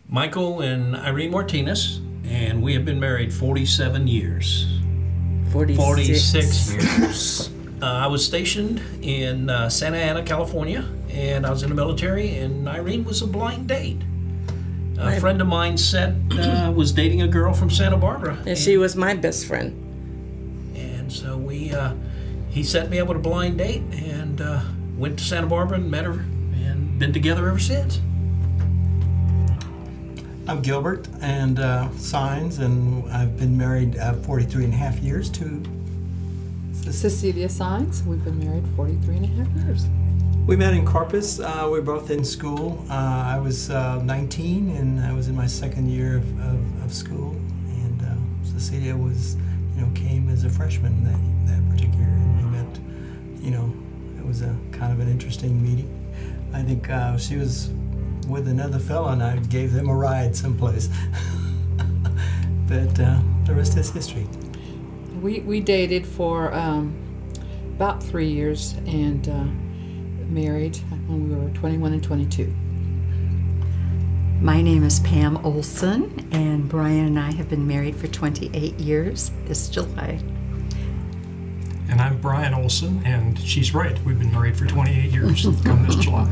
Michael and Irene Martinez, and we have been married 47 years. 46 years. I was stationed in Santa Ana, California, and I was in the military, and Irene was a blind date. A friend of mine said was dating a girl from Santa Barbara. And she was my best friend. And so he set me up with a blind date, and went to Santa Barbara and met her, and been together ever since. I'm Gilbert and Signs, and I've been married 43 and a half years to Cecilia Signs. We've been married 43 and a half years. We met in Corpus. We were both in school. I was 19 and I was in my second year of school, and Cecilia was, came as a freshman that particular year, and we met. It was a kind of an interesting meeting. I think she was with another fella, and I gave them a ride someplace. But the rest is history. We dated for about 3 years and married when we were 21 and 22. My name is Pam Olson, and Brian and I have been married for 28 years this July. And I'm Brian Olson, and she's right. We've been married for 28 years come this July.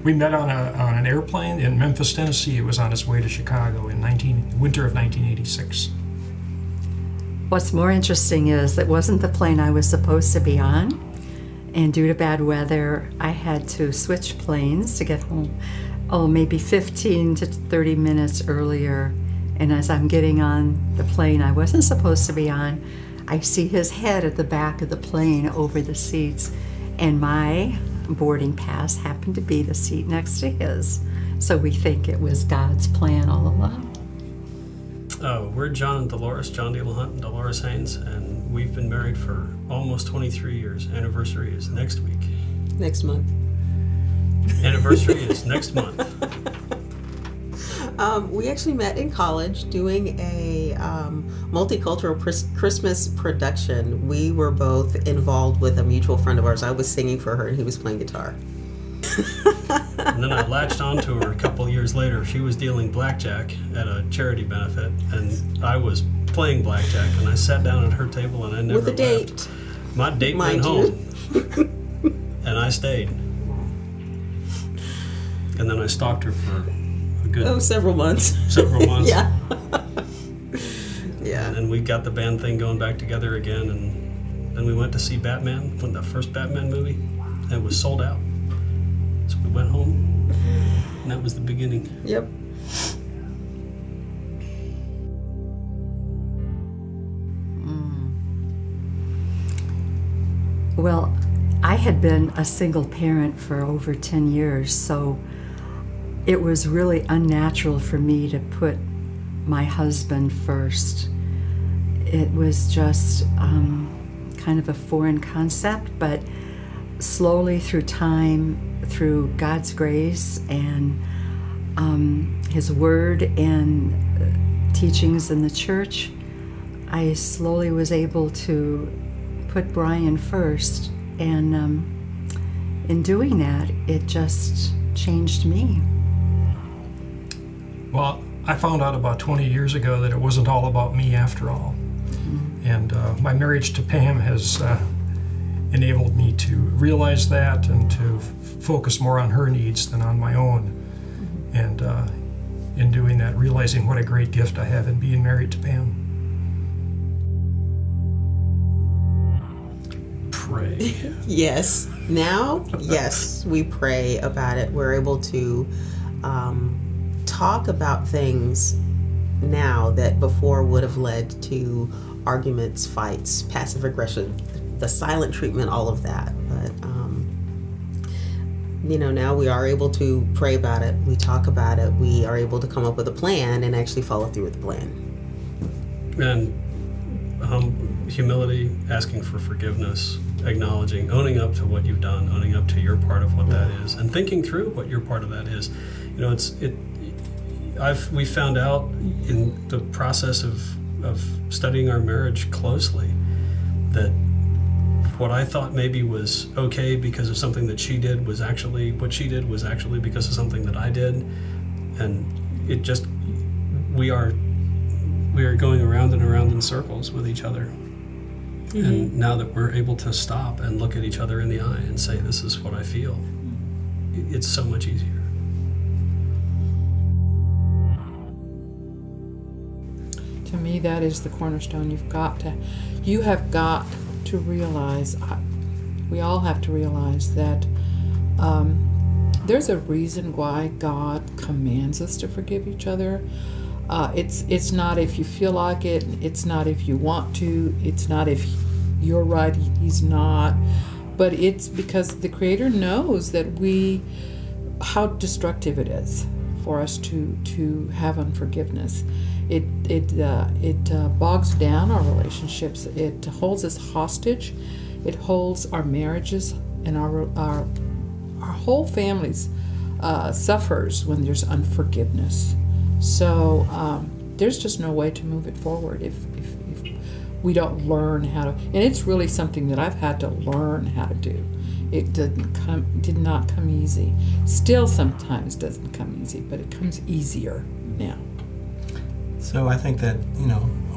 We met on an airplane in Memphis, Tennessee. It was on its way to Chicago in winter of 1986. What's more interesting is it wasn't the plane I was supposed to be on, and due to bad weather, I had to switch planes to get home, maybe 15 to 30 minutes earlier. And as I'm getting on the plane I wasn't supposed to be on, I see his head at the back of the plane over the seats, and my boarding pass happened to be the seat next to his. So we think it was God's plan all along. We're John and Dolores, John D. LaHunt and Dolores Haynes, and we've been married for almost 23 years. Anniversary is next week. Next month. Anniversary is next month. We actually met in college doing a multicultural Christmas production. We were both involved with a mutual friend of ours. I was singing for her and he was playing guitar. And then I latched onto her a couple years later. She was dealing blackjack at a charity benefit, and I was playing blackjack, and I sat down at her table and I never with a date. left. My date Mind went home, and I stayed. And then I stalked her for a good several months. Several months. Yeah. Yeah. And we got the band thing going back together again, and then we went to see Batman, the first Batman movie, and it was sold out. So we went home, and that was the beginning. Yep. Well, I had been a single parent for over 10 years, so it was really unnatural for me to put my husband first. It was just kind of a foreign concept, but slowly through time, through God's grace and His Word and teachings in the church, I slowly was able to put Brian first, and in doing that, it just changed me. Well, I found out about 20 years ago that it wasn't all about me after all. Mm-hmm. And my marriage to Pam has enabled me to realize that and to focus more on her needs than on my own. Mm-hmm. And in doing that, realizing what a great gift I have in being married to Pam. Pray. Yes. Now, yes, we pray about it. We're able to talk about things now that before would have led to arguments, fights, passive aggression, the silent treatment, all of that. But now we are able to pray about it. We talk about it. We are able to come up with a plan and actually follow through with the plan. And humility, asking for forgiveness, acknowledging, owning up to what you've done, owning up to your part of what that is, and thinking through what your part of that is. We found out in the process of studying our marriage closely that what I thought maybe was okay because of something that she did was actually, what she did was actually because of something that I did. And it just, we are going around and around in circles with each other. And now that we're able to stop and look at each other in the eye and say, this is what I feel, it's so much easier. To me, that is the cornerstone. You have got to realize, we all have to realize that there's a reason why God commands us to forgive each other. It's not if you feel like it. It's not if you want to. It's not if you're right, he's not. But it's because the Creator knows that how destructive it is for us to have unforgiveness. It bogs down our relationships. It holds us hostage. It holds our marriages, and our whole families suffers when there's unforgiveness. So there's just no way to move it forward if we don't learn how to. And it's really something that I've had to learn how to do. It did not come easy. Still sometimes doesn't come easy, but it comes easier now. So I think that,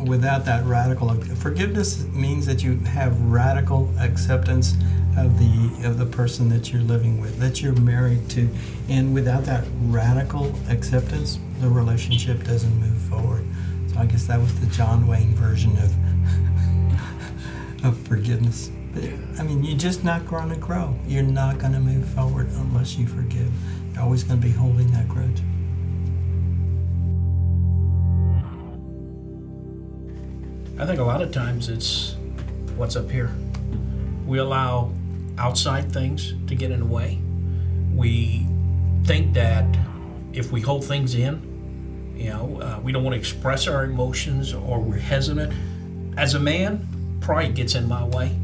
without that radical forgiveness means that you have radical acceptance of the person that you're living with, that you're married to. And without that radical acceptance, the relationship doesn't move forward. So I guess that was the John Wayne version of forgiveness. But, you're just not going to grow. You're not going to move forward unless you forgive. You're always going to be holding that grudge. I think a lot of times it's what's up here. We allow outside things to get in the way. We think that if we hold things in, we don't want to express our emotions, or we're hesitant. As a man, pride gets in my way.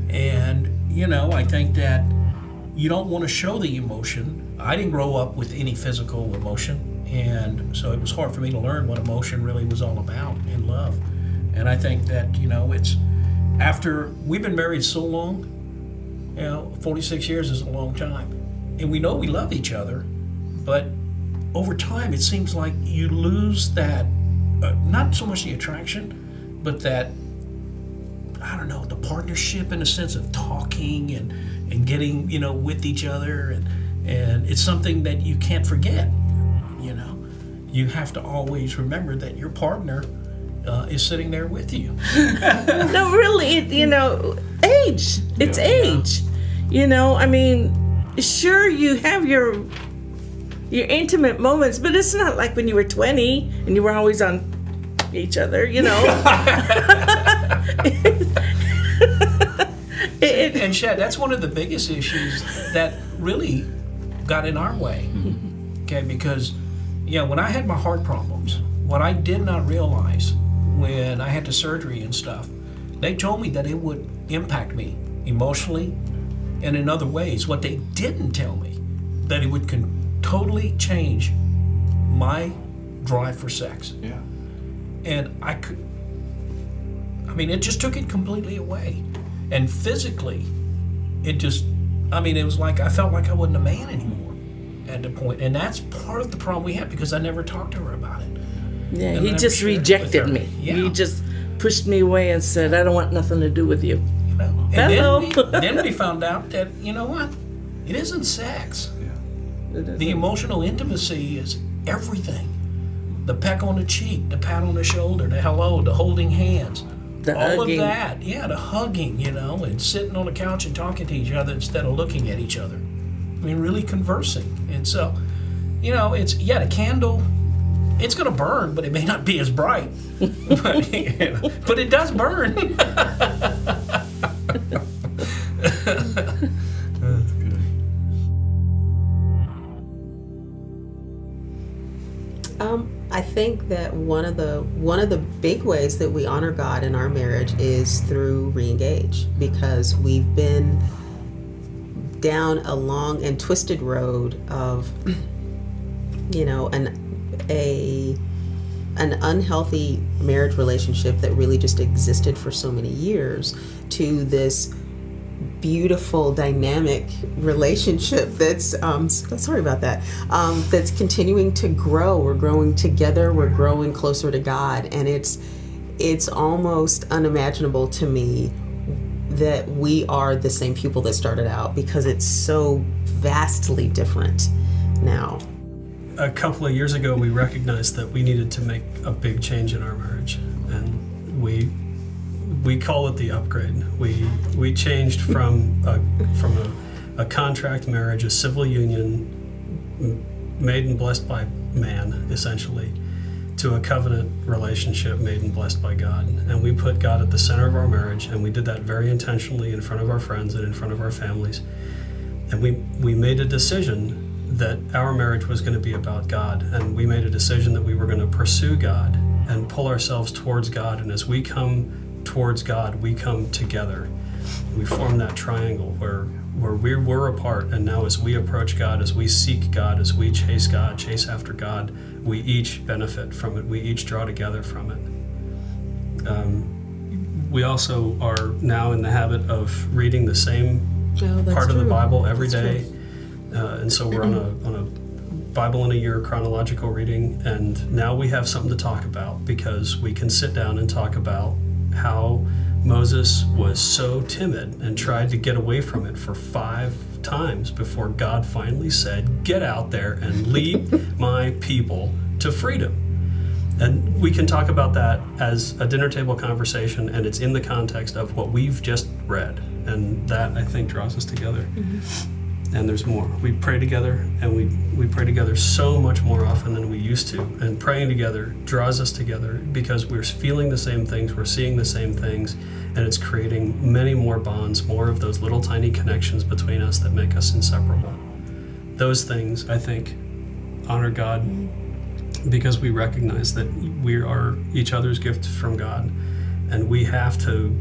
And, I think that you don't want to show the emotion. I didn't grow up with any physical emotion, and so it was hard for me to learn what emotion really was all about in love. And I think that, it's after we've been married so long, 46 years is a long time. And we know we love each other, but over time it seems like you lose that, not so much the attraction, but that, the partnership in the sense of talking and getting, with each other. And it's something that you can't forget, You have to always remember that your partner is sitting there with you. No, really, age. It's age. Sure, you have your intimate moments, but it's not like when you were 20 and you were always on each other, And Shad, that's one of the biggest issues that really got in our way. Okay, because when I had my heart problems, what I did not realize when I had the surgery and stuff, they told me that it would impact me emotionally and in other ways. What they didn't tell me, that it would totally change my drive for sex. Yeah. And it just took it completely away. And physically, it was like I felt like I wasn't a man anymore at the point. And that's part of the problem we had, because I never talked to her about it. Yeah, he just rejected me. Yeah. He just pushed me away and said, I don't want nothing to do with you. And Hello. then we found out that, what? It isn't sex. Yeah. The emotional intimacy is everything. The peck on the cheek, the pat on the shoulder, the hello, the holding hands. The all hugging. Of that. Yeah, the hugging, and sitting on the couch and talking to each other instead of looking at each other. Really conversing. And so, it's, the candle, it's going to burn, but it may not be as bright. But it does burn. That's good. I think that one of the big ways that we honor God in our marriage is through re-engage, because we've been down a long and twisted road of, an unhealthy marriage relationship that really just existed for so many years, to this beautiful, dynamic relationship that's sorry about that. That's continuing to grow. We're growing together. We're growing closer to God, and it's almost unimaginable to me that we are the same people that started out, because it's so vastly different now. A couple of years ago, we recognized that we needed to make a big change in our marriage, and we call it the upgrade. We changed from a contract marriage, a civil union made and blessed by man, essentially, to a covenant relationship made and blessed by God. And we put God at the center of our marriage, and we did that very intentionally in front of our friends and in front of our families. And we made a decision that our marriage was going to be about God, and we made a decision that we were going to pursue God and pull ourselves towards God, and as we come towards God, we come together. We form that triangle where we were apart, and now as we approach God, as we seek God, as we chase God, chase after God, we each benefit from it. We each draw together from it. We also are now in the habit of reading the same part of the Bible every day. And so we're on a Bible in a year chronological reading, and now we have something to talk about, because we can sit down and talk about how Moses was so timid and tried to get away from it for 5 times before God finally said, "Get out there and lead my people to freedom." And we can talk about that as a dinner table conversation, and it's in the context of what we've just read, and that, I think, draws us together. And there's more. We pray together, and we pray together so much more often than we used to. And praying together draws us together because we're feeling the same things, we're seeing the same things, and it's creating many more bonds, more of those little tiny connections between us that make us inseparable. Those things, I think, honor God, because we recognize that we are each other's gift from God, and we have to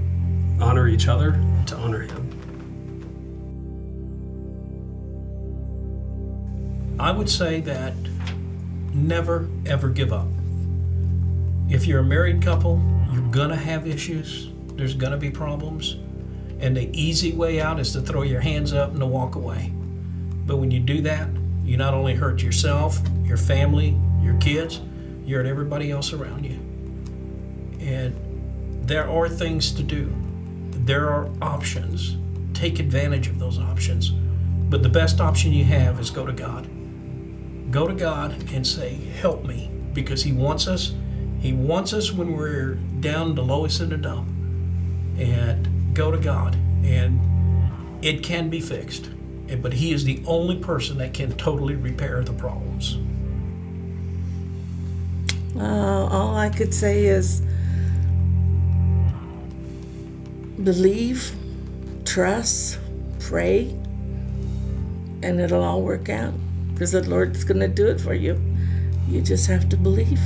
honor each other to honor Him. I would say that never, ever give up. If you're a married couple, you're gonna have issues. There's gonna be problems. And the easy way out is to throw your hands up and to walk away. But when you do that, you not only hurt yourself, your family, your kids, you hurt everybody else around you. And there are things to do. There are options. Take advantage of those options. But the best option you have is go to God. Go to God and say, "Help me," because He wants us. He wants us when we're down the lowest in the dump. And go to God, and it can be fixed. But He is the only person that can totally repair the problems. All I could say is believe, trust, pray, and it'll all work out, because the Lord's going to do it for you. You just have to believe.